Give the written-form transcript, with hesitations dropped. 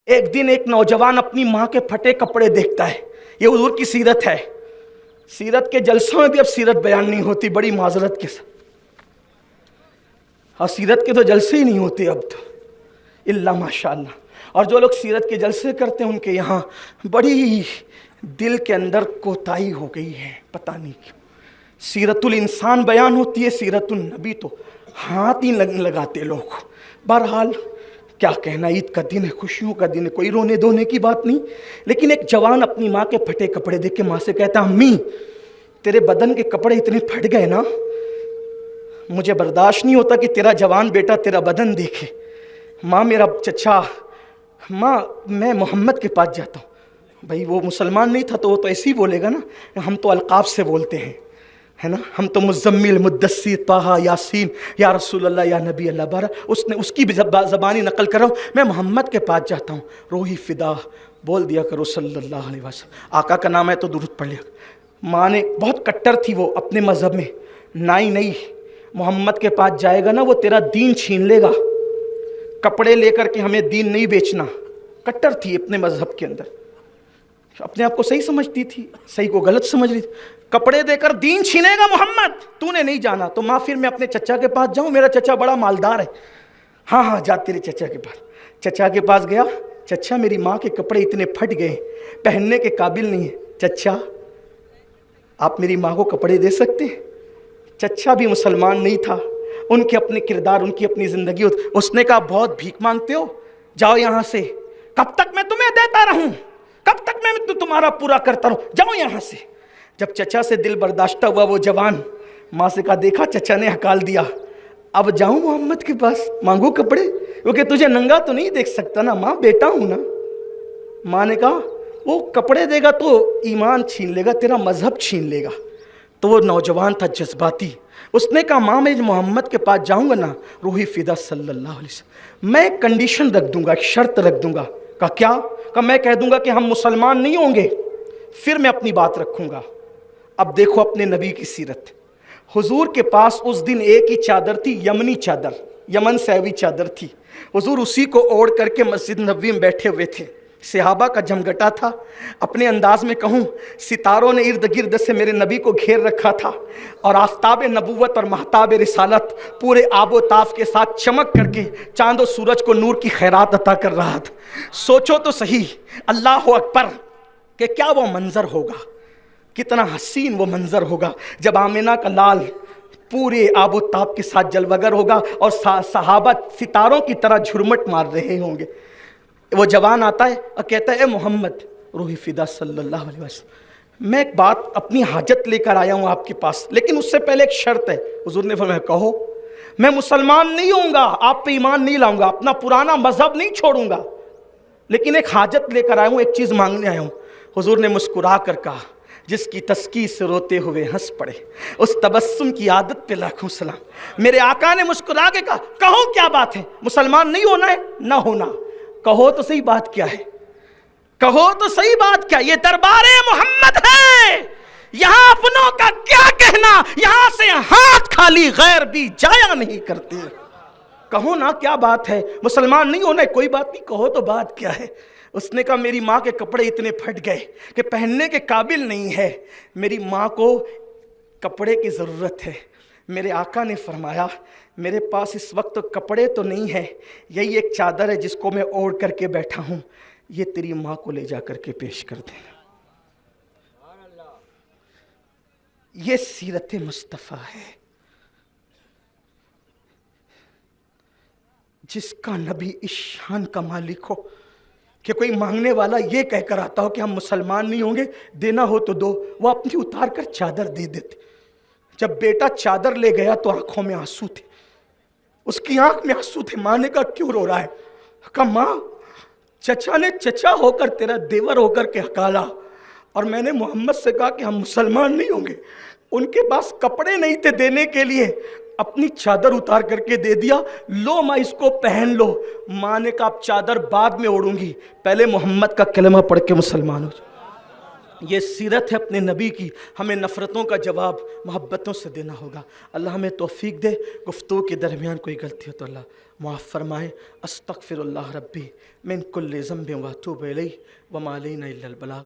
ایک دن ایک نوجوان اپنی ماں کے پھٹے کپڑے دیکھتا ہے. یہ حضور کی سیرت ہے. سیرت کے جلسوں میں بھی اب سیرت بیان نہیں ہوتی, بڑی معذرت کے ساتھ. اور سیرت کے تو جلسے ہی نہیں ہوتے اب تو, الا ماشاء اللہ. اور جو لوگ سیرت کے جلسے کرتے ہیں ان کے یہاں بڑی دل کے اندر کوتاہی ہو گئی ہے, پتہ نہیں کیوں. سیرت الانسان بیان ہوتی ہے, سیرت النبی تو ہاتھ ہی لگاتے لوگ. بہرحال کیا کہنا, عید کا دن ہے, خوشیوں کا دن ہے, کوئی رونے دھونے کی بات نہیں. لیکن ایک جوان اپنی ماں کے پھٹے کپڑے دیکھ کے ماں سے کہتا, امی تیرے بدن کے کپڑے اتنے پھٹ گئے نا, مجھے برداشت نہیں ہوتا کہ تیرا جوان بیٹا تیرا بدن دیکھے. ماں میرا چچا, ماں میں محمد کے پاس جاتا ہوں. بھائی وہ مسلمان نہیں تھا تو وہ تو ایسے ہی بولے گا نا, ہم تو القاب سے بولتے ہیں, ہے نا, ہم تو مزمل, مدثر, طٰہٰ, یاسین, یا رسول اللہ, یا نبی اللہ. بارہ اس کی زبانی نقل کر رہا ہوں. میں محمد کے پاس جاتا ہوں, روحی فدا, بول دیا کرو صلی اللہ علیہ وسلم, آقا کا نام ہے تو درود پڑھ لیا. ماں نے بہت کٹر تھی وہ اپنے مذہب میں, نہیں محمد کے پاس جائے گا نا وہ تیرا دین چھین لے گا, کپڑے لے کر کے ہمیں دین نہیں بیچنا. کٹر تھی اپنے مذہب کے اندر, اپنے آپ کو صحیح سمجھتی تھی, صحیح کو غلط سمجھ رہی تھی. کپڑے دے کر دین چھینے گا محمد, تو نے نہیں جانا. تو ماں پھر میں اپنے چچا کے پاس جاؤں, میرا چچا بڑا مالدار ہے. ہاں جا تیرے چچا کے پاس. چچا کے پاس گیا, چچا میری ماں کے کپڑے اتنے پھٹ گئے, پہننے کے قابل نہیں ہے. چچا آپ میری ماں کو کپڑے دے سکتے ہیں؟ چچا بھی مسلمان نہیں تھا, ان کے اپنے کردار, ان کی اپنی زندگی. اس نے کہا بہت بھیک مانگتے ہو, جاؤ یہاں سے. کب تک میں تمہیں دیتا رہوں, کب تک میں تمہارا پورا کرتا رہوں, جاؤ یہاں سے. جب چچا سے دل برداشتہ ہوا وہ جوان, ماں سے کہا دیکھا چچا نے ہکال دیا, اب جاؤں محمد کے پاس مانگو کپڑے, کیونکہ تجھے ننگا تو نہیں دیکھ سکتا نا ماں, بیٹا ہوں نا. ماں نے کہا وہ کپڑے دے گا تو ایمان چھین لے گا, تیرا مذہب چھین لے گا. تو وہ نوجوان تھا جذباتی, اس نے کہا ماں میں محمد کے پاس جاؤں گا نا, روحی فدا صلی اللہ علیہ وسلم, میں ایک کنڈیشن رکھ دوں گا, ایک شرط رکھ دوں گا. کہا کیا؟ کہا میں کہہ دوں گا کہ ہم مسلمان نہیں ہوں گے, پھر میں اپنی بات رکھوں گا. اب دیکھو اپنے نبی کی سیرت. حضور کے پاس اس دن ایک ہی چادر تھی, یمنی چادر, یمن سے ہوئی چادر تھی. حضور اسی کو اوڑھ کر کے مسجد نبوی میں بیٹھے ہوئے تھے. صحابہ کا جمگٹا تھا. اپنے انداز میں کہوں, ستاروں نے ارد گرد سے میرے نبی کو گھیر رکھا تھا, اور آفتاب نبوت اور مہتاب رسالت پورے آب و تاف کے ساتھ چمک کر کے چاند و سورج کو نور کی خیرات عطا کر رہا تھا. سوچو تو صحیح, اللہ اکبر, کہ کیا وہ منظر ہوگا, کتنا حسین وہ منظر ہوگا جب آمنہ کا لال پورے آب و تاب کے ساتھ جلوگر ہوگا اور صحابہ ستاروں کی طرح جھرمٹ مار رہے ہوں گے. وہ جوان آتا ہے اور کہتا ہے اے محمد, روحی فدا صلی اللہ علیہ وسلم, میں ایک بات, اپنی حاجت لے کر آیا ہوں آپ کے پاس, لیکن اس سے پہلے ایک شرط ہے. حضور نے فرمایا کہو. میں مسلمان نہیں ہوں گا, آپ پہ ایمان نہیں لاؤں گا, اپنا پرانا مذہب نہیں چھوڑوں گا, لیکن ایک حاجت لے کر آیا ہوں, ایک چیز مانگنے آیا ہوں. حضور نے مسکرا کر کہا, جس کی تسکی سے روتے ہوئے ہنس پڑے, اس تبسم کی عادت پہ لاکھوں سلام. میرے آقا نے مسکرا کے کہا کہو کیا بات ہے, مسلمان نہیں ہونا ہے, نہ ہونا, کہو تو صحیح بات کیا ہے, کہو تو صحیح بات کیا. یہ دربار محمد ہے, یہاں اپنوں کا کیا کہنا, یہاں سے ہاتھ خالی غیر بھی جایا نہیں کرتے. کہو نا کیا بات ہے, مسلمان نہیں ہونا ہے, کوئی بات نہیں, کہو تو بات کیا ہے. اس نے کہا میری ماں کے کپڑے اتنے پھٹ گئے کہ پہننے کے قابل نہیں ہے, میری ماں کو کپڑے کی ضرورت ہے. میرے آقا نے فرمایا میرے پاس اس وقت کپڑے تو نہیں ہے, یہی ایک چادر ہے جس کو میں اوڑھ کر کے بیٹھا ہوں, یہ تیری ماں کو لے جا کر کے پیش کر دیں. یہ سیرت مصطفیٰ ہے, جس کا نبی اس شان کا مالک ہو کہ کوئی مانگنے والا یہ کہہ کر آتا ہو کہ ہم مسلمان نہیں ہوں گے, دینا ہو تو دو, وہ اپنی اتار کر چادر دے دیتے. جب بیٹا چادر لے گیا تو آنکھوں میں آنسو تھے, اس کی آنکھ میں آنسو تھے. ماں نے کہا کیوں رو رہا ہے؟ کہا ماں چچا نے چچا ہو کر تیرا دیور ہو کر کے ہکالا, اور میں نے محمد سے کہا کہ ہم مسلمان نہیں ہوں گے, ان کے پاس کپڑے نہیں تھے دینے کے لیے, اپنی چادر اتار کر کے دے دیا, لو ماں اس کو پہن لو. ماں نے کہا اب چادر بعد میں اوڑھوں گی, پہلے محمد کا کلمہ پڑھ کے مسلمان ہو جاؤ. یہ سیرت ہے اپنے نبی کی، ہمیں نفرتوں کا جواب محبتوں سے دینا ہوگا۔ اللہ ہمیں توفیق دے، گفتگو کے درمیان کوئی غلطی ہو تو اللہ معاف فرمائے۔ استغفر اللہ ربی من کل ذنب واتوب الیہ وما علینا الا البلاغ۔